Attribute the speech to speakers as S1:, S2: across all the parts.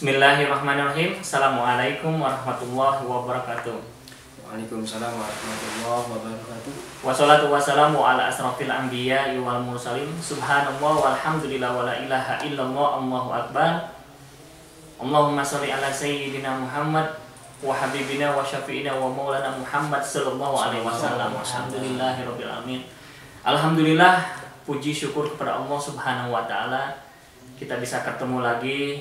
S1: Bismillahirrahmanirrahim. Assalamualaikum warahmatullahi wabarakatuh.
S2: Waalaikumsalam warahmatullahi wabarakatuh.
S1: Wassalatu wassalamu ala asrafil anbiya wal mursalin. Subhanallah walhamdulillah wala ilaha illallah Allahu akbar. Allahumma sholli ala sayyidina Muhammad wa habibina wa syafi'ina wa maulana Muhammad sallallahu alaihi wasallam. Alhamdulillahirabbil alamin. Alhamdulillah, puji syukur kepada Allah Subhanahu wa taala. Kita bisa ketemu lagi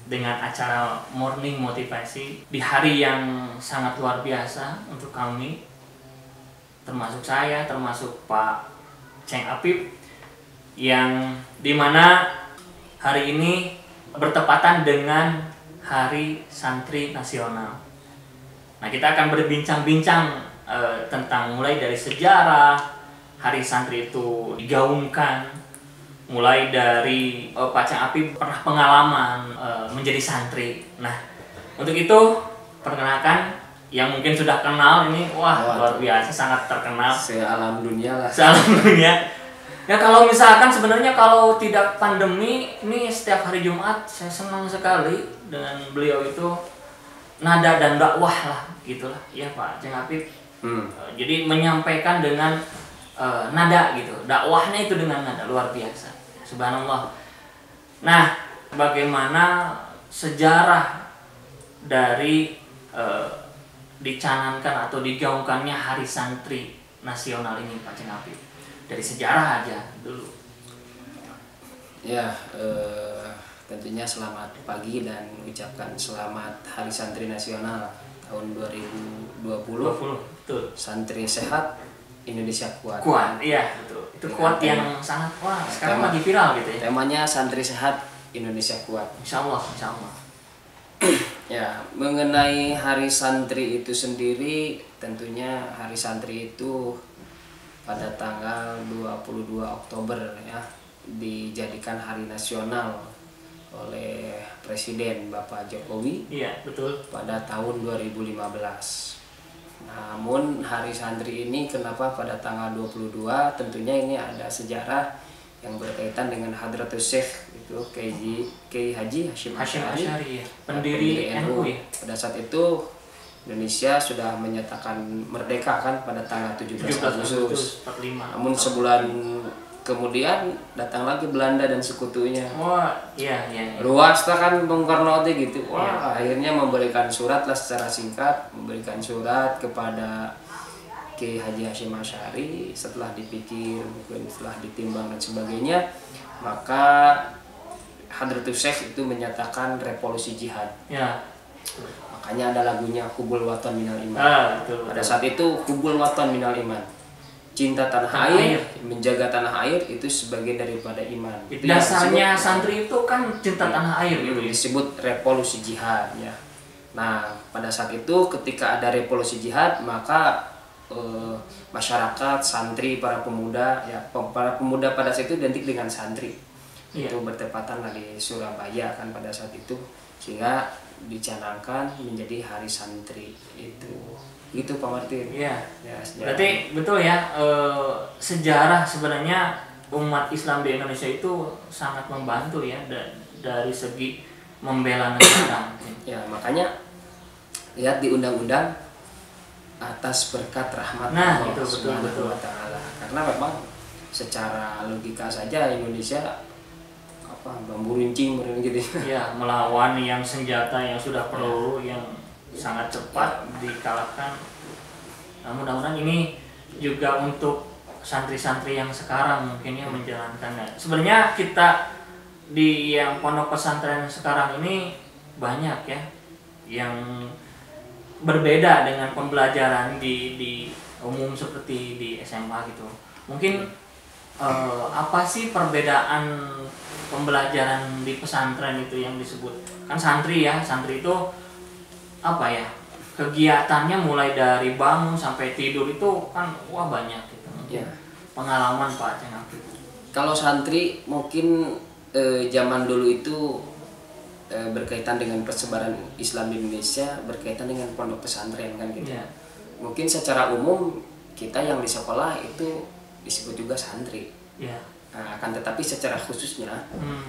S1: dengan acara morning motivasi di hari yang sangat luar biasa untuk kami, termasuk saya, termasuk Pak Ceng Apip, yang dimana hari ini bertepatan dengan Hari Santri Nasional. Nah, kita akan berbincang-bincang tentang mulai dari sejarah Hari Santri itu digaungkan, mulai dari Pak Ceng Apip pernah pengalaman menjadi santri. Nah, untuk itu perkenalkan yang mungkin sudah kenal ini, luar biasa, sangat terkenal.
S2: Sealam dunia lah.
S1: Sealam dunia. Ya, kalau misalkan sebenarnya kalau tidak pandemi, ini setiap hari Jumat saya senang sekali dengan beliau itu, nada dan dakwah lah, gitulah. Ya Pak Ceng Apip. Jadi menyampaikan dengan nada gitu, dakwahnya itu dengan nada luar biasa. Subhanallah. Nah, bagaimana sejarah dari dicanangkan atau digaungkannya Hari Santri Nasional ini, Pak Ceng Apip? Dari sejarah aja dulu.
S2: Ya, tentunya selamat pagi dan ucapkan selamat Hari Santri Nasional tahun 2020.
S1: Betul.
S2: Santri sehat, Indonesia kuat.
S1: Kuat, iya betul. Itu kuat yang sangat sekarang lagi viral gitu ya.
S2: Temanya santri sehat, Indonesia kuat.
S1: Insya Allah, insya Allah.
S2: Ya, mengenai Hari Santri itu sendiri, tentunya Hari Santri itu pada tanggal 22 Oktober ya dijadikan hari nasional oleh Presiden Bapak Jokowi.
S1: Iya, betul.
S2: Pada tahun 2015. Namun Hari Santri ini kenapa pada tanggal 22? Tentunya ini ada sejarah yang berkaitan dengan Hadratus Syekh itu Kiai Haji Hashim Asy'ari,
S1: ya. Pendiri NU ya.
S2: Pada saat itu Indonesia sudah menyatakan merdeka kan pada tanggal 17 Agustus
S1: 45.
S2: Namun sebulan kemudian datang lagi Belanda dan sekutunya.
S1: Iya.
S2: Luas kan Bung Karno gitu. Akhirnya memberikan surat lah secara singkat, memberikan surat kepada Kiai Haji Hashim Asy'ari. Setelah dipikir, mungkin setelah ditimbang dan sebagainya, maka Hadratus Syekh itu menyatakan revolusi jihad.
S1: Ya.
S2: Makanya ada lagunya Hubul Watan Minal Iman.
S1: Betul.
S2: Pada saat itu Hubul Watan Minal Iman. Cinta tanah air, menjaga tanah air itu sebagian daripada iman.
S1: Itu dasarnya santri itu kan cinta tanah air gitu.
S2: Disebut revolusi jihad ya. Nah, pada saat itu ketika ada revolusi jihad, maka masyarakat, santri, para pemuda pada saat itu identik dengan santri. Itu bertepatan di Surabaya kan pada saat itu, sehingga dicanangkan menjadi Hari Santri itu. Gitu Pak Martin.
S1: Iya. Berarti betul ya, sejarah sebenarnya umat Islam di Indonesia itu sangat membantu ya dari segi membela negara.
S2: Ya, makanya lihat di undang-undang atas berkat rahmat
S1: Allah
S2: Subhanahu wa taala. Karena memang secara logika saja Indonesia bambu runcing gitu.
S1: Ya, melawan yang senjata yang sudah peluru yang sangat cepat dikalahkan. Nah, mudah-mudahan ini juga untuk santri-santri yang sekarang mungkin yang menjalankannya. Sebenarnya kita di yang pondok pesantren sekarang ini banyak ya yang berbeda dengan pembelajaran di umum seperti di SMA gitu. Mungkin apa sih perbedaan pembelajaran di pesantren itu yang disebut kan santri ya? Santri itu apa ya, kegiatannya mulai dari bangun sampai tidur itu kan banyak gitu.
S2: Ya.
S1: Pengalaman Pak Ceng Apip.
S2: Kalau santri mungkin zaman dulu itu berkaitan dengan persebaran Islam di Indonesia, berkaitan dengan pondok pesantren kan gitu.
S1: Ya.
S2: Mungkin secara umum kita yang di sekolah itu disebut juga santri.
S1: Ya.
S2: Nah, akan tetapi secara khususnya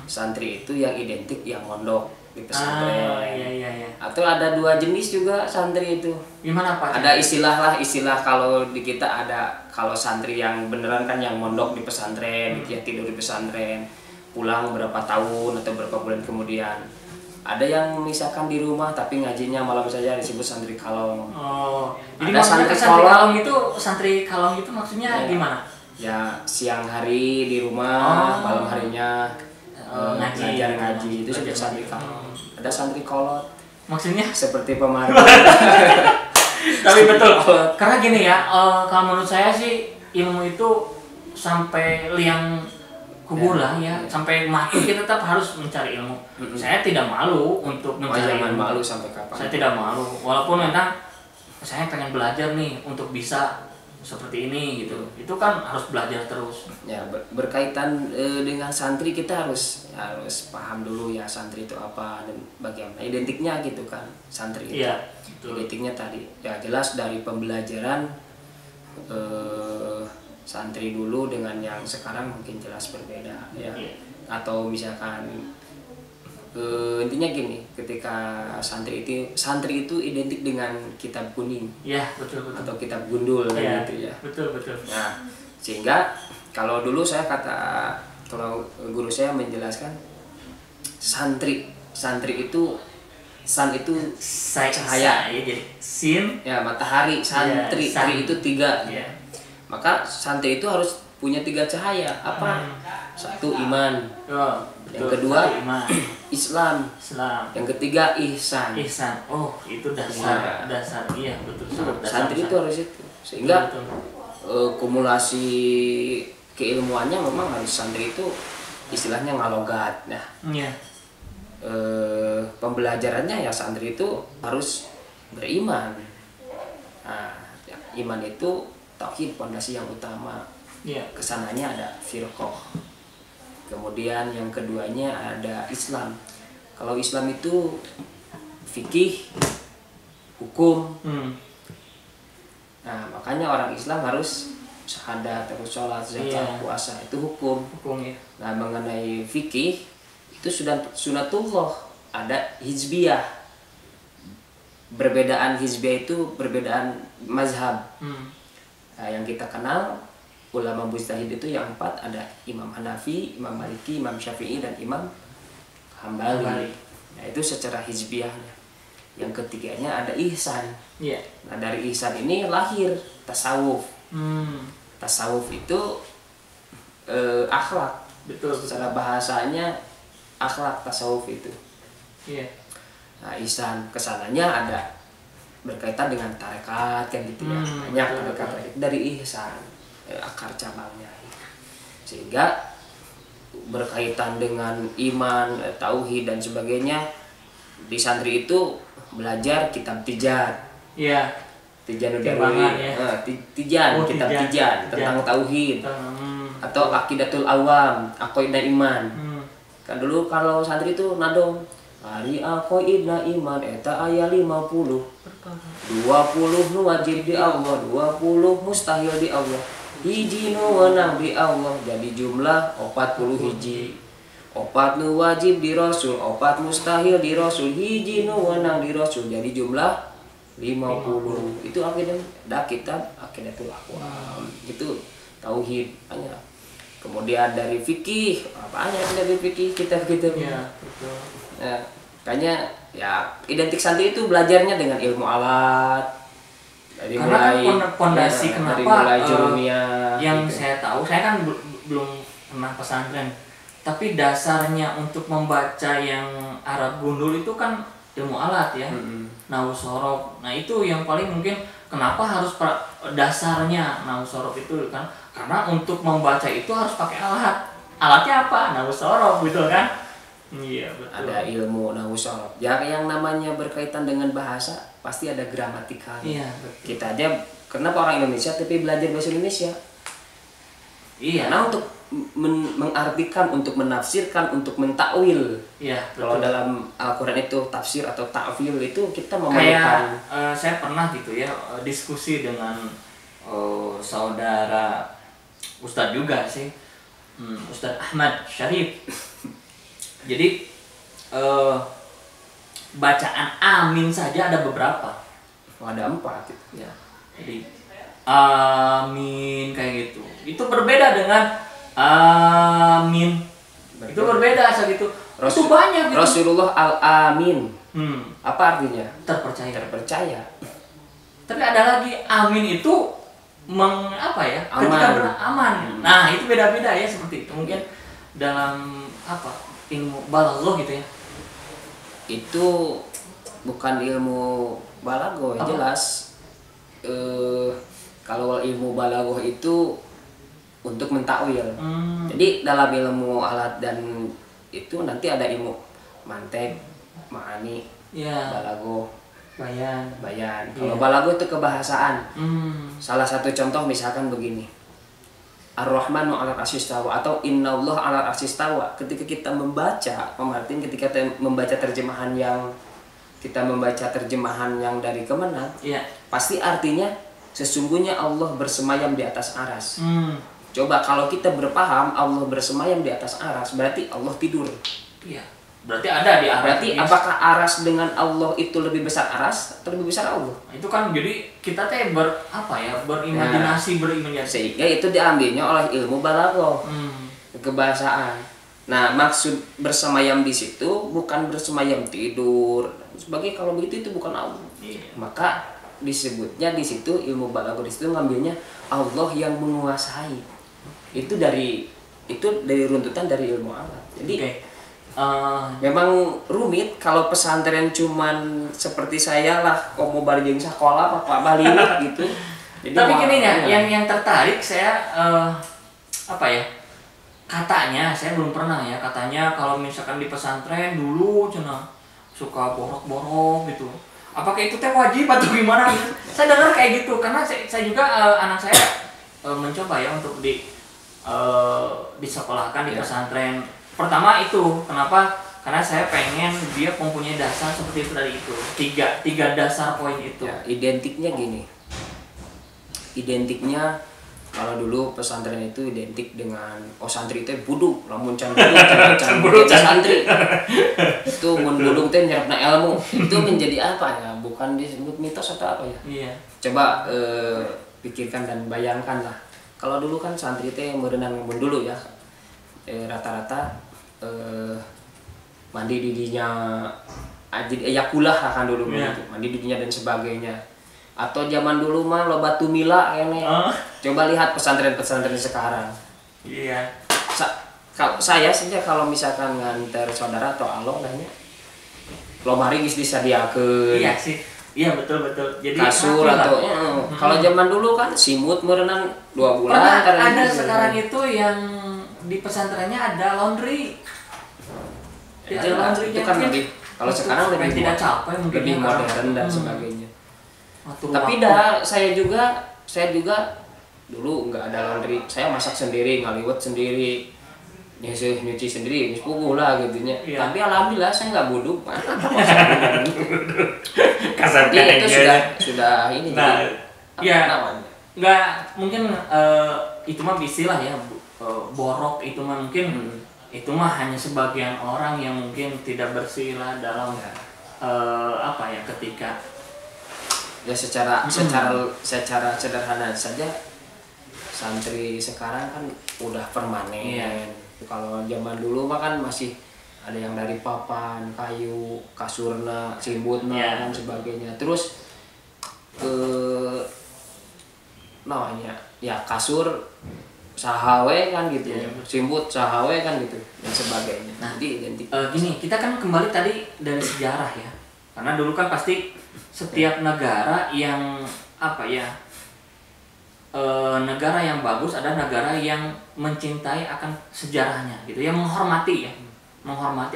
S2: santri itu yang identik yang mondok di pesantren.
S1: Iya.
S2: Atau ada dua jenis juga santri itu.
S1: Gimana Pak?
S2: Ada istilah kalau di kita ada, kalau santri yang beneran kan yang mondok di pesantren, dia tidur di pesantren, pulang berapa tahun atau berapa bulan kemudian. Ada yang misalkan di rumah tapi ngajinya malam saja, disebut santri kalong.
S1: Oh, jadi
S2: ada
S1: santri kalong itu maksudnya gimana?
S2: Ya siang hari di rumah, malam harinya ngaji, itu sudah santri kalong. Ada santri kolot.
S1: Maksudnya?
S2: Seperti pemarah.
S1: Tapi betul. Karena gini ya, kalau menurut saya sih ilmu itu sampai liang kubur lah ya, sampai mati kita tetap harus mencari ilmu. Saya tidak malu untuk mencari ilmu.
S2: Malu sampai kapan?
S1: Saya tidak malu, walaupun memang saya pengen belajar nih untuk bisa seperti ini gitu. Itu kan harus belajar terus.
S2: Ya, berkaitan dengan santri, kita harus paham dulu ya santri itu apa dan bagaimana identiknya gitu kan santri itu.
S1: Iya, betul.
S2: Identiknya tadi ya jelas dari pembelajaran santri dulu dengan yang sekarang mungkin jelas berbeda ya.
S1: Iya.
S2: Atau misalkan intinya gini, ketika santri itu identik dengan kitab kuning.
S1: Iya, betul.
S2: Atau kitab gundul
S1: ya,
S2: gitu ya.
S1: Betul.
S2: Nah, sehingga kalau dulu kalau guru saya menjelaskan santri itu cahaya
S1: ya, jadi sin
S2: ya, matahari, santri, tri itu 3.
S1: ya.
S2: Maka santri itu harus punya 3 cahaya. Apa? 1 iman. Yang kedua
S1: iman.
S2: Islam. Yang ketiga ihsan.
S1: Oh, itu dasar. Iya, betul.
S2: Santri itu harus itu. Sehingga kumulasi keilmuannya memang harus santri itu istilahnya ngalogat. Nah, pembelajarannya ya santri itu harus beriman. Nah, ya, iman itu tauhid, pondasi yang utama. Kesananya ada firqah. Kemudian yang keduanya ada Islam. Kalau Islam itu fikih, hukum. Nah, makanya orang Islam harus syahadat, terus sholat, zakat, puasa, itu hukum.
S1: Ya.
S2: Nah, mengenai fikih itu sudah sunatullah, ada hizbiyah. Perbedaan hizbiyah itu perbedaan mazhab. Nah, yang kita kenal ulama mujtahid itu yang 4 ada Imam Hanafi, Imam Maliki, Imam Syafi'i dan Imam Hambali. Nah, itu secara hizbiyahnya. Yang ketiganya ada ihsan. Nah, dari ihsan ini lahir tasawuf. Tasawuf itu akhlak.
S1: Betul.
S2: Secara bahasanya akhlak tasawuf itu. Nah, ihsan kesananya ada berkaitan dengan tarekat kan gitu ya. Banyak tarekat dari ihsan, akar cabangnya. Sehingga berkaitan dengan iman, tauhid dan sebagainya, di santri itu belajar kitab Tijan. Tijan tentang tauhid. Atau Aqidatul Awam, aqaidah iman. Kan dulu kalau santri itu nadong hari aqaidah iman eta aya 50. 20 nu wajib di Allah, 20 mustahil di Allah. Hiji nu wenang di Allah, jadi jumlah 40 hiji. 4 nu wajib di Rasul, 4 mustahil di Rasul, hiji nu wenang di Rasul, jadi jumlah 50. Itu akidah, ada kitab Aqidatul Awam. Itu tauhid hanya. Kemudian dari fikih, banyak dari fikih kitab-kitab.
S1: Betul.
S2: Nah, kayaknya ya identik santri itu belajarnya dengan ilmu alat.
S1: Karena kan pondasi kenapa
S2: dari mulai jurumia,
S1: yang
S2: gitu.
S1: saya tahu, saya kan belum pernah pesantren, tapi dasarnya untuk membaca yang Arab gundul itu kan ilmu alat ya. Nahwu sorof. Nah, itu yang paling mungkin kenapa harus dasarnya nahwu sorof itu kan, karena untuk membaca itu harus pakai alat. Alatnya apa? Nahwu sorof gitu kan. Iya, betul.
S2: Ada ilmu nahwu sorof. Ya, yang namanya berkaitan dengan bahasa pasti ada gramatikal.
S1: Betul.
S2: Kita aja kenapa orang Indonesia tapi belajar bahasa Indonesia? Karena untuk mengartikan, untuk menafsirkan, untuk mentakwil. Kalau dalam Al-Quran itu tafsir atau ta'wil itu kita memerlukan.
S1: Kayak saya pernah gitu ya diskusi dengan saudara Ustadz juga sih. Ustadz Ahmad Syarif. Jadi bacaan amin saja ada beberapa.
S2: Ada 4 gitu.
S1: Ya. Jadi amin kayak gitu. Itu berbeda dengan amin. Itu berbeda asal gitu. Itu banyak gitu.
S2: Rasulullah al-amin. Apa artinya?
S1: Terpercaya.
S2: Terpercaya.
S1: Tapi ada lagi amin itu apa ya?
S2: Aman.
S1: Ketika aman. Nah, itu beda-beda ya seperti itu. Mungkin dalam apa? Ilmu balaghah gitu ya.
S2: Itu bukan ilmu balaghah, jelas. Kalau ilmu balaghah itu untuk mentakwil. Jadi dalam ilmu alat dan itu nanti ada ilmu mantek, ma'ani, balaghah, bayan. Kalau balaghah itu kebahasaan. Salah satu contoh misalkan begini. Ar-Rahmanu 'alal 'arsy istawa atau Innallaha 'alal 'arsy istawa. Ketika kita membaca, ketika kita membaca terjemahan yang dari Kemenak, pasti artinya sesungguhnya Allah bersemayam di atas aras. Coba kalau kita berpaham Allah bersemayam di atas aras, berarti Allah tidur.
S1: Iya. Berarti ada di aras.
S2: Berarti apakah aras dengan Allah itu lebih besar aras atau lebih besar Allah?
S1: Itu kan jadi kita berimajinasi.
S2: Sehingga itu diambilnya oleh ilmu balaghah, kebahasaan. Nah, maksud bersemayam di situ bukan bersemayam tidur. Sebagai kalau begitu itu bukan Allah. Maka disebutnya di situ ilmu balaghah di situ ngambilnya Allah yang menguasai. Itu dari runtutan dari ilmu alat. Jadi memang rumit kalau pesantren cuman seperti saya lah, mau balik sekolah Pak balik gitu. Jadi
S1: tapi gini ya, yang tertarik saya katanya saya belum pernah ya, katanya kalau misalkan di pesantren dulu suka borok-borok gitu. Apakah itu teh wajib atau gimana? Saya dengar kayak gitu karena saya juga anak saya mencoba ya untuk disekolahkan di pesantren. Pertama itu kenapa? Karena saya pengen dia mempunyai dasar seperti itu tadi itu tiga dasar poin itu.
S2: Ya, identiknya gini. Identiknya kalau dulu pesantren itu identik dengan santri itu buduk, lamun can buduk santri. Itu mun buduk teh nyerapna ilmu. Itu menjadi apa ya? Bukan disebut mitos atau apa ya?
S1: Iya.
S2: Coba pikirkan dan bayangkan lah. Kalau dulu kan santri teh meureunana mun dulu ya. Rata-rata mandi didinya yakulah kan dulu begitu, mandi didinya dan sebagainya. Atau zaman dulu mah lo batu mila kene. Coba lihat pesantren-pesantren sekarang.
S1: Iya.
S2: Saya saja kalau misalkan nganter saudara atau alo nanya lo mari geus disadiakeun.
S1: Iya sih. Iya betul. Jadi
S2: kasur atau kalau zaman dulu kan simut meureunana 2 bulan.
S1: Ada sekarang itu yang di pesantrennya ada laundry.
S2: Ada laundry itu kan lebih, kalau sekarang lebih
S1: tidak capek mungkin
S2: lebih modern dan sebagainya. Tapi saya juga dulu nggak ada laundry. Saya masak sendiri, ngaliwet sendiri, nyuci sendiri, puguh lah gitunya. Tapi alhamdulillah saya nggak buduk.
S1: Kasar
S2: itu sudah ini
S1: nggak mungkin itu mah bisi lah ya. Borok itu mah mungkin itu mah hanya sebagian orang yang mungkin tidak bersih lah dalam ketika
S2: ya secara sederhana saja santri sekarang kan udah permanen. Kalau zaman dulu mah kan masih ada yang dari papan, kayu, kasurna, simbutna dan sebagainya. Terus kasur sahawe kan gitu, simbut sahawe kan gitu dan sebagainya.
S1: Nah, gini, kita kan kembali tadi dari sejarah ya. Karena dulu kan pasti setiap negara yang negara yang bagus ada negara yang mencintai akan sejarahnya gitu, yang menghormati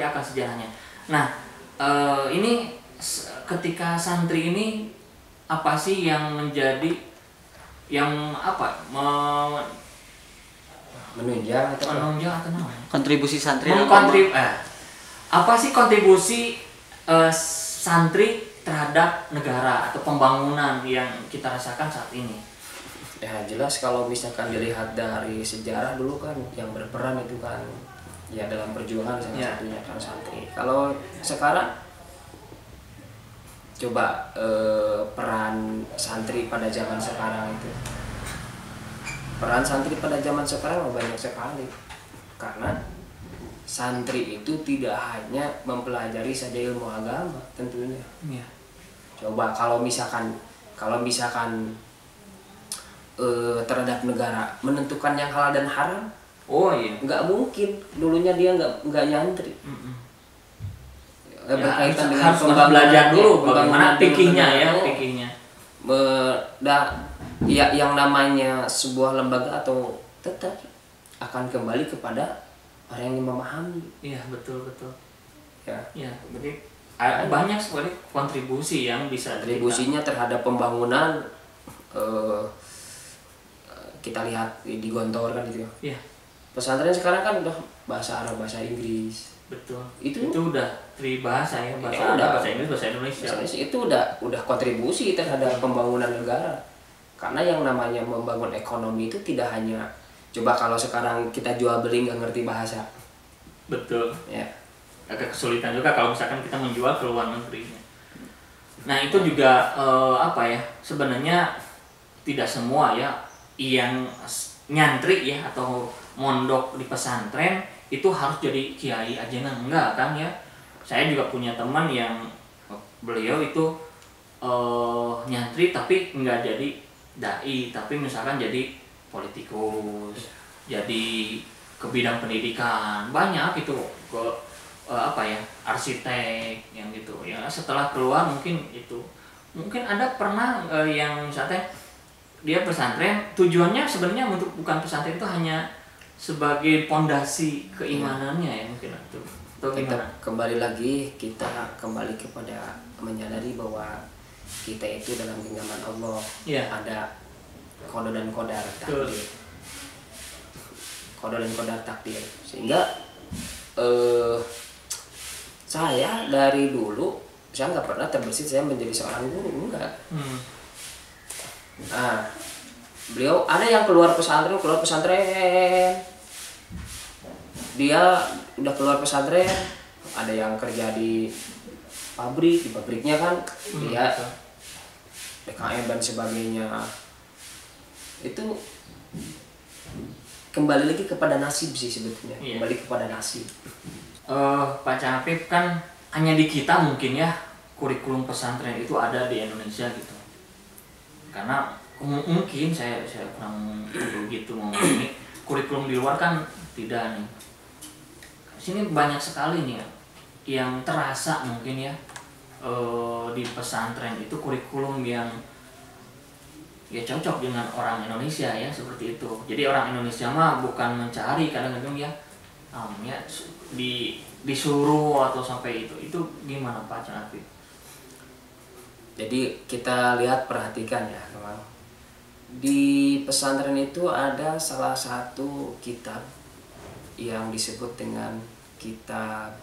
S1: akan sejarahnya. Nah, ini ketika santri ini apa sih yang menjadi menunjang atau
S3: kontribusi santri
S1: apa sih kontribusi santri terhadap negara atau pembangunan yang kita rasakan saat ini?
S2: Ya jelas kalau misalkan dilihat dari sejarah dulu kan yang berperan itu kan ya dalam perjuangan salah satunya kan santri. Kalau sekarang coba peran santri pada zaman sekarang itu, peran santri pada zaman sekarang banyak sekali, karena santri itu tidak hanya mempelajari saja ilmu agama tentunya. Coba kalau misalkan terhadap negara menentukan yang halal dan haram, nggak mungkin dulunya dia nggak nyantri. Berkaitan dengan
S1: belajar dulu bagaimana fikihnya fikihnya.
S2: Yang namanya sebuah lembaga atau tetap akan kembali kepada orang yang memahami.
S1: Iya, betul.
S2: Ya,
S1: berarti banyak sekali kontribusi yang bisa
S2: kontribusinya terhadap pembangunan. Kita lihat di Gontor kan gitu.
S1: Iya.
S2: Pesantren sekarang kan udah bahasa Arab, bahasa Inggris.
S1: Betul.
S2: Itu
S1: udah tribahasa ya, bahasa Arab, bahasa Inggris, bahasa Indonesia.
S2: Itu udah kontribusi terhadap pembangunan negara. Karena yang namanya membangun ekonomi itu tidak hanya coba kalau sekarang kita jual beli nggak ngerti bahasa.
S1: Betul.
S2: Ya.
S1: Agak kesulitan juga kalau misalkan kita menjual ke luar negeri. Nah, itu juga sebenarnya tidak semua ya yang nyantri ya atau mondok di pesantren itu harus jadi kiai aja, enggak kan ya. Saya juga punya teman yang beliau itu nyantri tapi enggak jadi dai, tapi misalkan jadi politikus, jadi ke bidang pendidikan, banyak itu ke arsitek yang gitu ya. Setelah keluar mungkin ada pernah yang misalnya dia pesantren tujuannya sebenarnya untuk bukan pesantren, itu hanya sebagai pondasi keimanannya ya mungkin itu.
S2: Kita kembali kepada menyadari bahwa kita itu dalam genggaman Allah. Ada qada dan qadar takdir. Qada dan qadar takdir. Sehingga saya dari dulu saya nggak pernah terbersit saya menjadi seorang guru, enggak. Nah, beliau ada yang keluar pesantren, dia udah keluar pesantren, ada yang kerja di pabriknya kan, dia PKM dan sebagainya. Itu kembali lagi kepada nasib sih sebetulnya, kembali kepada nasib.
S1: Pak Capip, kan hanya di kita mungkin ya kurikulum pesantren itu ada di Indonesia gitu. Karena mungkin saya kurang begitu ngomong ini, kurikulum di luar kan tidak nih. Sini banyak sekali nih ya, yang terasa mungkin ya di pesantren itu kurikulum yang ya cocok dengan orang Indonesia ya, seperti itu. Jadi orang Indonesia mah bukan mencari, kadang-kadang ya disuruh atau sampai itu gimana Pak Capip?
S2: Jadi kita perhatikan ya teman, di pesantren itu ada salah satu kitab yang disebut dengan kitab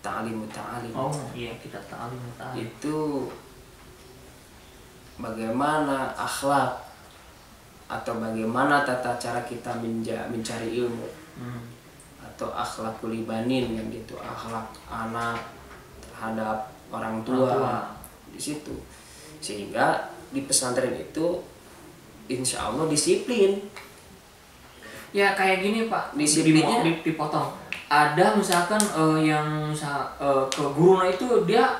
S2: Ta'limut Ta'alim.
S1: Oh iya, kitab Ta'limut Ta'alim.
S2: Itu bagaimana akhlak atau bagaimana tata cara kita mencari ilmu, atau akhlakul ibanin yang gitu, akhlak anak terhadap orang tua. Di situ, sehingga di pesantren itu insya Allah disiplin.
S1: Ya kayak gini Pak,
S2: disiplinnya
S1: dipotong. Ada misalkan yang ke gurunya itu dia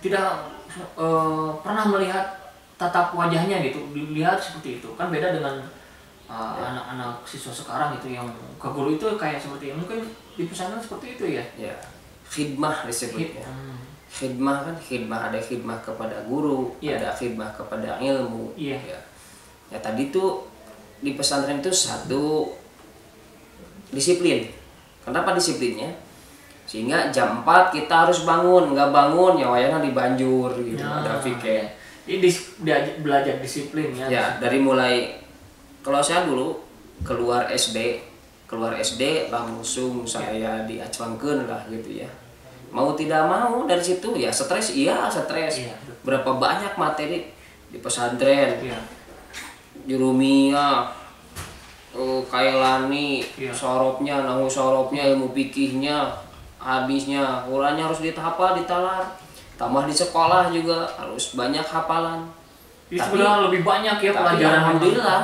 S1: tidak pernah melihat tatap wajahnya gitu, dilihat seperti itu. Kan beda dengan anak-anak siswa sekarang itu yang ke guru itu kayak seperti itu. Mungkin di pesantren seperti itu ya.
S2: Ya, khidmah disebutnya. Khidmah kan, ada khidmah kepada guru, ada khidmah kepada ilmu. Ya tadi tuh di pesantren itu satu disiplin. Kenapa disiplinnya? Sehingga jam 4 kita harus bangun, nggak bangun ya wayangnya dibanjur gitu. Ada fikih.
S1: Ini belajar disiplin ya.
S2: Ya, dari mulai kalau saya dulu keluar SD langsung saya diacuankeun lah gitu ya. Mau tidak mau dari situ ya stres. Berapa banyak materi di pesantren. jurumiyah, kailani,
S1: Iya.
S2: sorobnya, nahu sorobnya, ilmu fikihnya, hadisnya, Qurannya harus dihafal, ditalar. Tambah di sekolah juga harus banyak hafalan.
S1: Jadi sebenarnya lebih banyak ya
S2: Tapi
S1: pelajaran.
S2: alhamdulillah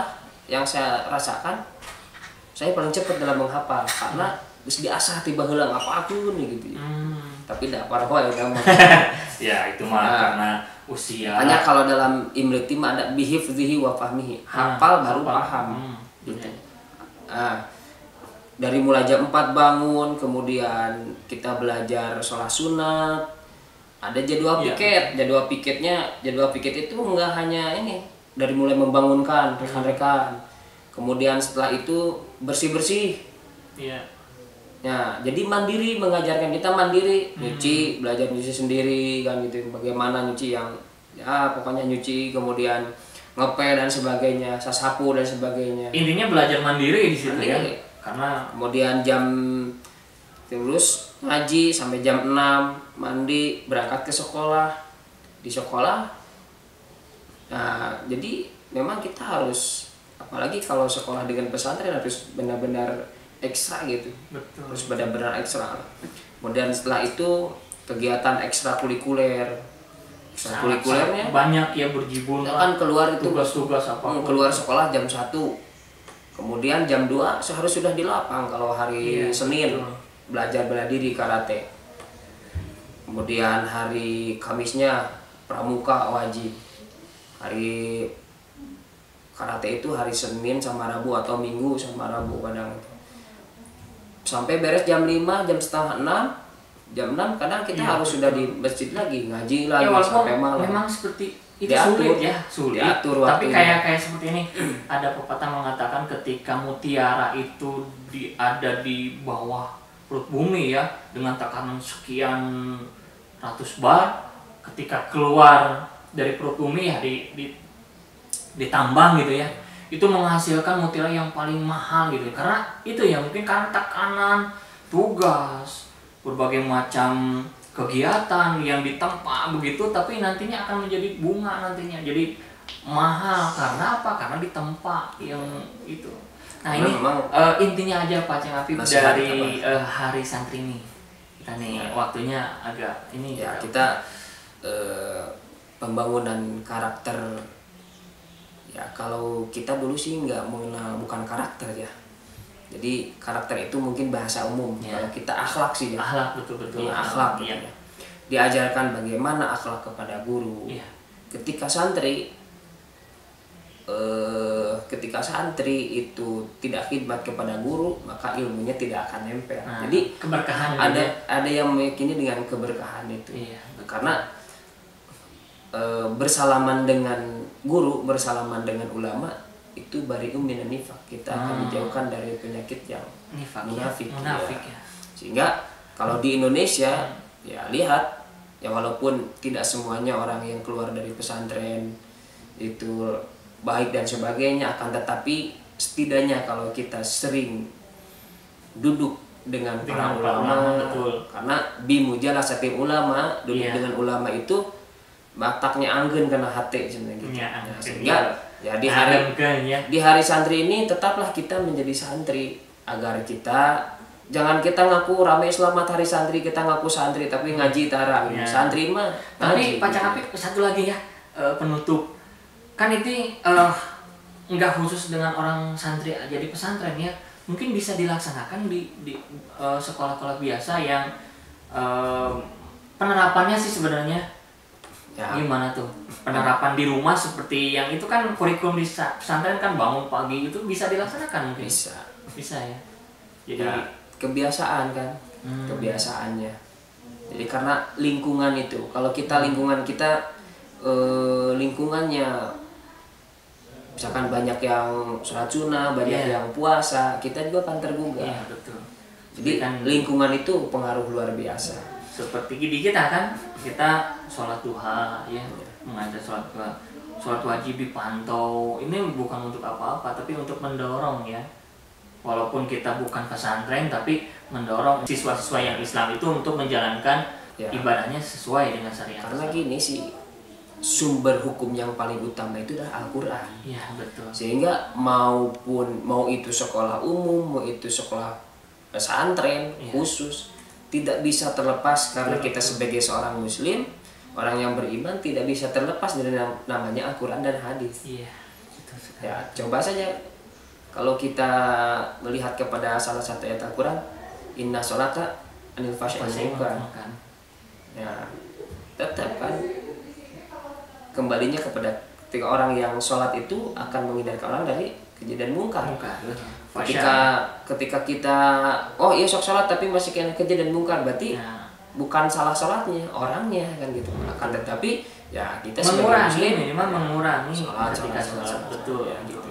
S2: yang saya rasakan, saya paling cepat dalam menghafal karena bisa diasah tiba heula ngapalkeun gitu ya. Tapi tidak parah ya udah mah.
S1: Ya itu mah
S2: Nah.
S1: karena usia.
S2: Hanya kalau dalam imleti mah ada bihifdzihi wa fahmihi. Hafal baru paham. Gitu. Nah, dari mulai jam 4 bangun, kemudian kita belajar sholat sunat, ada jadwal
S1: Iya.
S2: piket. Jadwal piket itu enggak hanya ini, dari mulai membangunkan rekan-rekan, kemudian setelah itu bersih-bersih.
S1: Iya.
S2: Ya, jadi mandiri, mengajarkan kita mandiri, nyuci, belajar nyuci sendiri kan gitu. Bagaimana nyuci yang ya pokoknya nyuci, kemudian ngepel dan sebagainya, sasapu dan sebagainya.
S1: Intinya belajar mandiri di situ ya.
S2: Mandiri.
S1: Karena
S2: Kemudian terus ngaji sampai jam 6, mandi, berangkat ke sekolah. Di sekolah, nah jadi memang kita harus, apalagi kalau sekolah dengan pesantren harus benar-benar ekstra gitu.
S1: betul.
S2: Harus benar-benar ekstra. Kemudian setelah itu kegiatan ekstrakurikuler. Ekstrakurikulernya
S1: banyak ya berjibun
S2: kita kan keluar itu
S1: tugas-tugas apa.
S2: keluar sekolah jam 1. Kemudian jam 2 seharusnya sudah di lapang kalau hari
S1: Iya,
S2: Senin
S1: betul.
S2: belajar bela diri karate. Kemudian hari Kamisnya pramuka wajib. Hari karate itu hari Senin sama Rabu atau Minggu sama Rabu kadang itu. Sampai beres jam 5, jam setengah 6, jam 6 kadang kita
S1: Iya,
S2: harus sudah di masjid lagi, ngaji lagi
S1: Ya walaupun
S2: sampai malam.
S1: memang seperti itu
S2: Diatur.
S1: sulit ya, sulit.
S2: Diatur
S1: Tapi
S2: waktunya.
S1: kayak seperti ini, ada pepatah mengatakan ketika mutiara itu ada di bawah perut bumi ya, dengan tekanan sekian ratus bar, ketika keluar dari perut bumi ya ditambang gitu ya, itu menghasilkan mutiara yang paling mahal gitu. Karena itu ya mungkin karena tekanan tugas, berbagai macam kegiatan yang ditempa begitu, tapi nantinya akan menjadi bunga nantinya, jadi mahal. Karena apa? Karena ditempa yang itu. Nah ini
S2: Memang
S1: intinya aja Pak Ceng Afif
S2: nasihat
S1: dari hari santri ini. Kita nih waktunya agak ini
S2: ya kita pembangunan karakter, ya kalau kita dulu sih nggak mengenal, bukan karakter ya, jadi karakter itu mungkin bahasa umum
S1: Ya.
S2: kalau kita akhlak sih ya.
S1: akhlak, betul-betul
S2: Iya, akhlak gitu
S1: Iya.
S2: ya. Diajarkan bagaimana akhlak kepada guru.
S1: Iya.
S2: Ketika santri itu tidak khidmat kepada guru, maka ilmunya tidak akan nempel.
S1: Nah,
S2: Jadi
S1: keberkahan
S2: ada yang meyakini dengan keberkahan itu.
S1: Iya, betul.
S2: Karena bersalaman dengan guru, bersalaman dengan ulama itu bari'um minan nifaq. Kita akan dijauhkan dari penyakit yang munafik.
S1: Munafik
S2: Ya.
S1: ya.
S2: Sehingga kalau di Indonesia ya lihat ya, walaupun tidak semuanya orang yang keluar dari pesantren itu baik dan sebagainya, akan tetapi setidaknya kalau kita sering duduk dengan para ulama,
S1: betul.
S2: karena bimujalasatil ulama, duduk
S1: Iya.
S2: dengan ulama itu bataknya anggen kena hati sebenarnya gitu.
S1: Iya,
S2: Nah,
S1: anggen.
S2: sehingga ya
S1: Ya.
S2: di hari santri ini tetaplah kita menjadi santri, agar kita jangan kita ngaku rame selamat hari santri, kita ngaku santri tapi ngaji tarang.
S1: Ya.
S2: Santri mah
S1: Tapi
S2: ngaji,
S1: Pak
S2: gitu.
S1: Ceng Afif satu lagi ya, penutup. Kan itu nggak khusus dengan orang santri aja di pesantren ya, mungkin bisa dilaksanakan di sekolah-sekolah biasa yang penerapannya sih sebenarnya
S2: Ya.
S1: gimana tuh penerapan di rumah, seperti yang itu kan kurikulum di pesantren kan bangun pagi itu bisa dilaksanakan mungkin. Bisa ya. Jadi
S2: Ya, kebiasaan kan, kebiasaannya. Jadi karena lingkungan itu, kalau kita lingkungannya misalkan banyak yang sholat sunnah, banyak
S1: Iya.
S2: yang puasa, kita juga akan tergugah.
S1: iya betul.
S2: Jadi
S1: Kan
S2: lingkungan itu pengaruh luar biasa.
S1: seperti di kita kan, kita sholat duha ya, mengajar sholat duha, sholat wajib dipantau. Ini bukan untuk apa-apa, tapi untuk mendorong ya, walaupun kita bukan pesantren tapi mendorong siswa-siswa yang Islam itu untuk menjalankan
S2: Ya.
S1: ibadahnya sesuai dengan syariat.
S2: Karena gini sih, sumber hukum yang paling utama itu adalah Al-Quran.
S1: Iya, betul.
S2: Sehingga mau itu sekolah umum, mau itu sekolah pesantren khusus, tidak bisa terlepas karena kita sebagai seorang muslim, orang yang beriman tidak bisa terlepas dari namanya Al-Quran dan hadis.
S1: Iya.
S2: Ya, coba saja kalau kita melihat kepada salah satu ayat Al-Quran, inna sholata anil fahsya'i wal munkar. Ya, tetap kan kembalinya kepada ketika orang yang sholat itu akan menghindarkan orang dari kejadian mungkar. Ketika kita oh iya sok sholat tapi masih kena kejadian mungkar, berarti bukan salah sholatnya, orangnya kan gitu. Akan tetapi ya kita sebagai muslim
S1: minimal mengurangi
S2: sholat.
S1: Betul
S2: ya, gitu.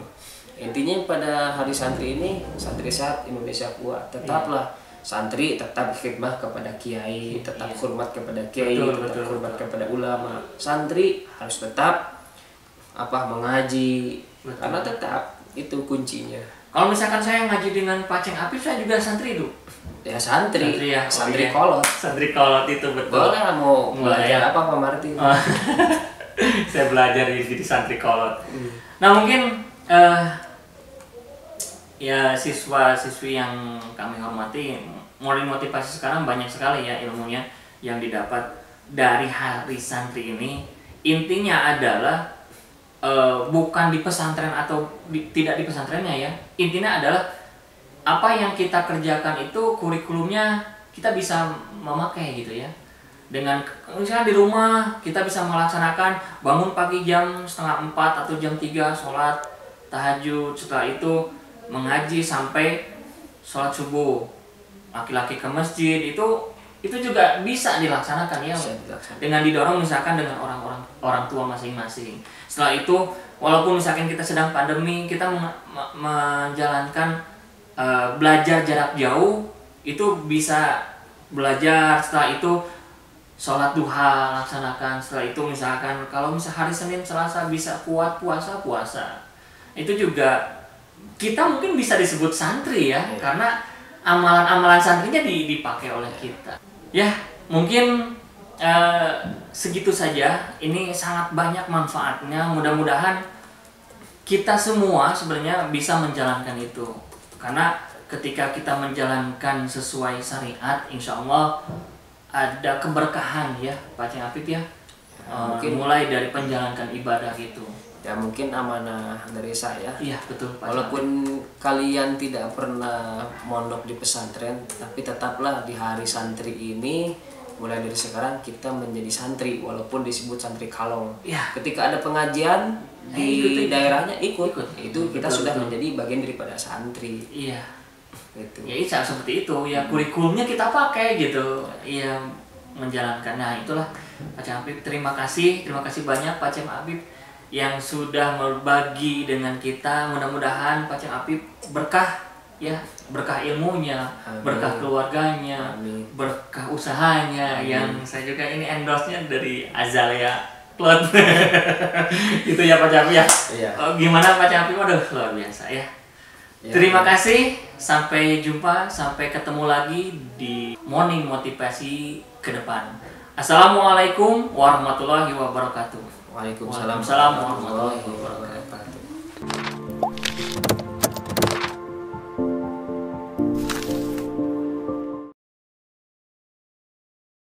S2: Intinya pada hari santri ini, santri saat Indonesia kuat, tetaplah santri tetap khidmah kepada kiai, tetap hormat kepada kiai, tetap hormat kepada ulama. Santri harus tetap mengaji, karena tetap itu kuncinya.
S1: Kalau misalkan saya ngaji dengan Pak Ceng Apip, saya juga santri itu.
S2: Ya santri
S1: ya.
S2: Santri kolot.
S1: Santri kolot itu betul.
S2: Boleh mau belajar apa Pak Martin?
S1: Saya belajar jadi santri kolot. Nah mungkin ya siswa-siswi yang kami hormati, motivasi sekarang banyak sekali ya ilmunya yang didapat dari hari santri ini. Intinya adalah bukan di pesantren atau tidak di pesantrennya ya. Intinya adalah apa yang kita kerjakan itu kurikulumnya kita bisa memakai gitu ya. Dengan misalnya di rumah kita bisa melaksanakan bangun pagi jam 3:30 atau jam 3 sholat tahajud, setelah itu mengaji sampai sholat subuh, laki-laki ke masjid, itu juga bisa dilaksanakan ya, dengan didorong misalkan dengan orang tua masing-masing. Setelah itu walaupun misalkan kita sedang pandemi, kita menjalankan belajar jarak jauh, itu bisa belajar. Setelah itu sholat duha laksanakan. Setelah itu misalkan kalau hari Senin Selasa bisa kuat puasa, itu juga kita mungkin bisa disebut santri ya, karena amalan-amalan santrinya dipakai oleh kita. Ya, mungkin segitu saja. Ini sangat banyak manfaatnya. Mudah-mudahan kita semua sebenarnya bisa menjalankan itu. Karena ketika kita menjalankan sesuai syariat, insya Allah ada keberkahan ya, Pak Ceng Apip ya. Mungkin mulai dari menjalankan ibadah gitu.
S2: Ya mungkin amanah dari saya.
S1: Iya betul Pak.
S2: Walaupun kalian tidak pernah mondok di pesantren, tapi tetaplah di hari santri ini, mulai dari sekarang kita menjadi santri walaupun disebut santri kalong.
S1: Ya.
S2: Ketika ada pengajian di daerahnya ikut. Itu kita sudah menjadi bagian daripada santri.
S1: Iya.
S2: Gitu.
S1: Ya bisa seperti itu ya, kurikulumnya kita pakai gitu. Iya, menjalankan. Nah itulah Pak Ceng Apip. Terima kasih banyak Pak Ceng Apip yang sudah berbagi dengan kita. Mudah-mudahan Pak Ceng Apip berkah ya, berkah ilmunya, berkah keluarganya, berkah usahanya. Yang saya juga ini endorse-nya dari Azalea Cloth. Gitu ya Pak Ceng Apip ya.
S2: Iya.
S1: Gimana Pak Ceng Apip? Waduh luar biasa ya. Terima kasih, sampai jumpa, sampai ketemu lagi di Morning Motivasi ke depan. Assalamualaikum warahmatullahi wabarakatuh.
S2: Waalaikumsalam
S1: warahmatullahi wabarakatuh.